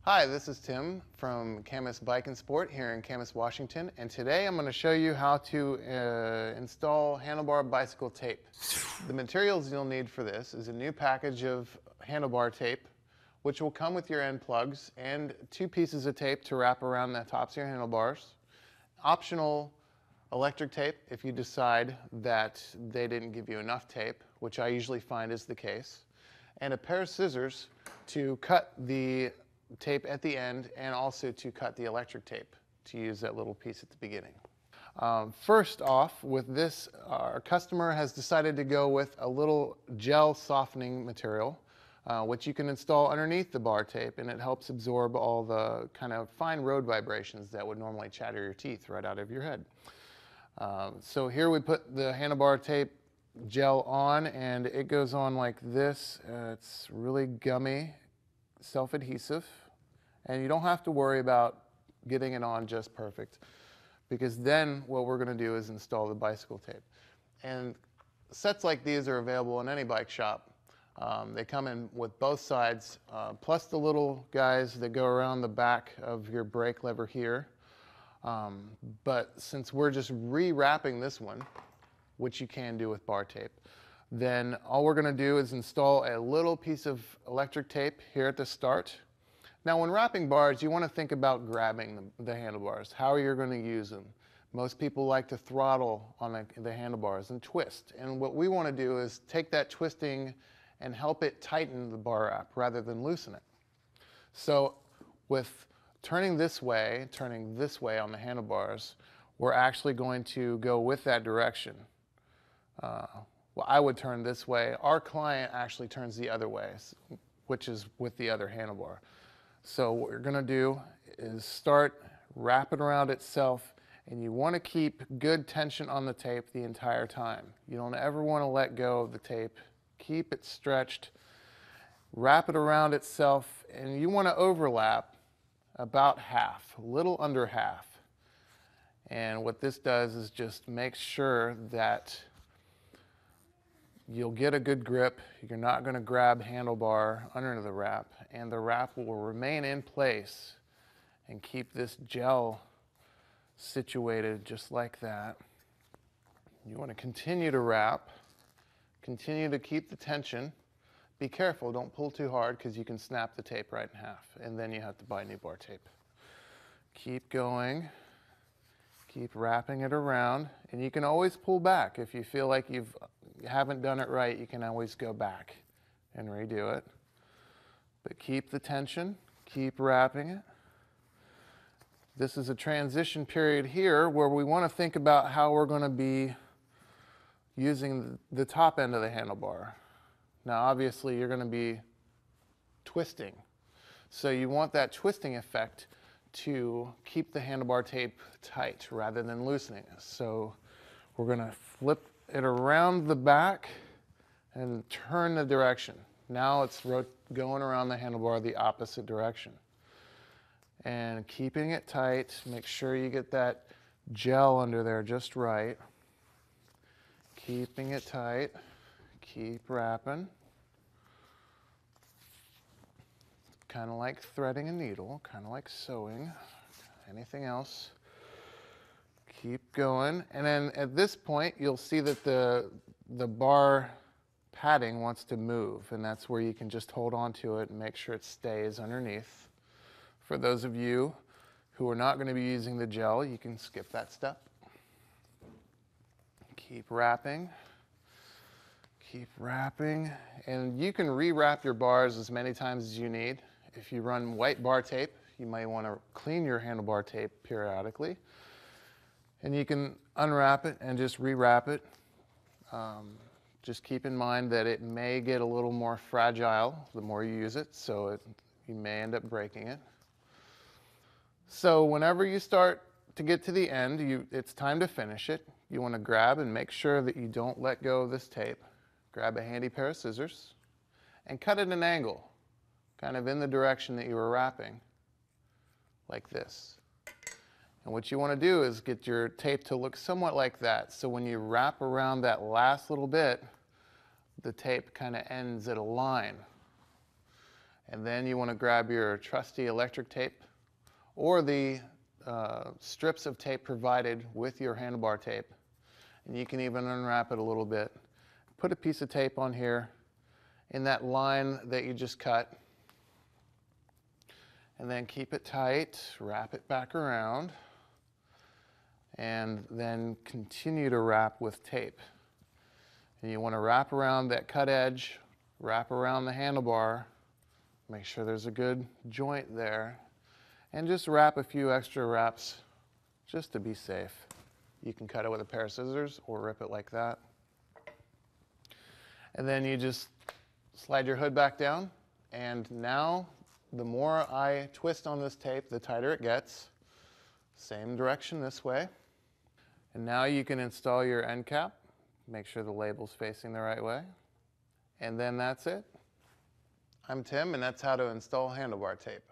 Hi, this is Tim from Camas Bike and Sport here in Camas, Washington, and today I'm going to show you how to install handlebar bicycle tape. The materials you'll need for this is a new package of handlebar tape, which will come with your end plugs, and 2 pieces of tape to wrap around the tops of your handlebars. Optional electric tape if you decide that they didn't give you enough tape, which I usually find is the case, and a pair of scissors to cut the tape at the end and also to cut the electric tape to use that little piece at the beginning. First off, with this, our customer has decided to go with a little gel softening material, which you can install underneath the bar tape, and it helps absorb all the kind of fine road vibrations that would normally chatter your teeth right out of your head. So here we put the handlebar tape gel on, and it goes on like this. It's really gummy, self-adhesive, and you don't have to worry about getting it on just perfect, because then what we're going to do is install the bicycle tape. And sets like these are available in any bike shop. They come in with both sides, plus the little guys that go around the back of your brake lever here. But since we're just rewrapping this one, which you can do with bar tape, then all we're going to do is install a little piece of electric tape here at the start. Now, when wrapping bars, you want to think about grabbing the handlebars, how you're going to use them. Most people like to throttle on the handlebars and twist. And what we want to do is take that twisting and help it tighten the bar wrap rather than loosen it. So with turning this way on the handlebars, we're actually going to go with that direction. Well, I would turn this way. Our client actually turns the other way, which is with the other handlebar. So what we're going to do is start wrapping around itself, and you want to keep good tension on the tape the entire time. You don't ever want to let go of the tape. Keep it stretched, wrap it around itself, and you want to overlap about half, a little under half. And what this does is just make sure that you'll get a good grip. You're not going to grab handlebar under the wrap, and the wrap will remain in place and keep this gel situated just like that. You want to continue to wrap, continue to keep the tension. Be careful, don't pull too hard, because you can snap the tape right in half, and then you have to buy new bar tape. Keep going. Keep wrapping it around, and you can always pull back. If you feel like you haven't done it right, you can always go back and redo it. But keep the tension, keep wrapping it. This is a transition period here where we want to think about how we're going to be using the top end of the handlebar. Now, obviously, you're going to be twisting. So you want that twisting effect to keep the handlebar tape tight rather than loosening it. So we're going to flip it around the back and turn the direction. Now it's going around the handlebar the opposite direction. And keeping it tight, make sure you get that gel under there just right. Keeping it tight, keep wrapping. Kind of like threading a needle, kind of like sewing, anything else. Keep going, and then at this point you'll see that the bar padding wants to move, and that's where you can just hold on to it and make sure it stays underneath. For those of you who are not going to be using the gel, you can skip that step. Keep wrapping. Keep wrapping, and you can rewrap your bars as many times as you need. If you run white bar tape, you might want to clean your handlebar tape periodically. And you can unwrap it and just rewrap it. Just keep in mind that it may get a little more fragile the more you use it, so you may end up breaking it. So whenever you start to get to the end, it's time to finish it. You want to grab and make sure that you don't let go of this tape. Grab a handy pair of scissors and cut at an angle, kind of in the direction that you were wrapping, like this. And what you want to do is get your tape to look somewhat like that. So when you wrap around that last little bit, the tape kind of ends at a line. And then you want to grab your trusty electric tape or the strips of tape provided with your handlebar tape. And you can even unwrap it a little bit. Put a piece of tape on here in that line that you just cut. And then keep it tight, wrap it back around, and then continue to wrap with tape. And you want to wrap around that cut edge, wrap around the handlebar, make sure there's a good joint there, and just wrap a few extra wraps just to be safe. You can cut it with a pair of scissors or rip it like that. And then you just slide your hood back down, and now the more I twist on this tape, the tighter it gets. Same direction this way. And now you can install your end cap. Make sure the label's facing the right way. And then that's it. I'm Tim, and that's how to install handlebar tape.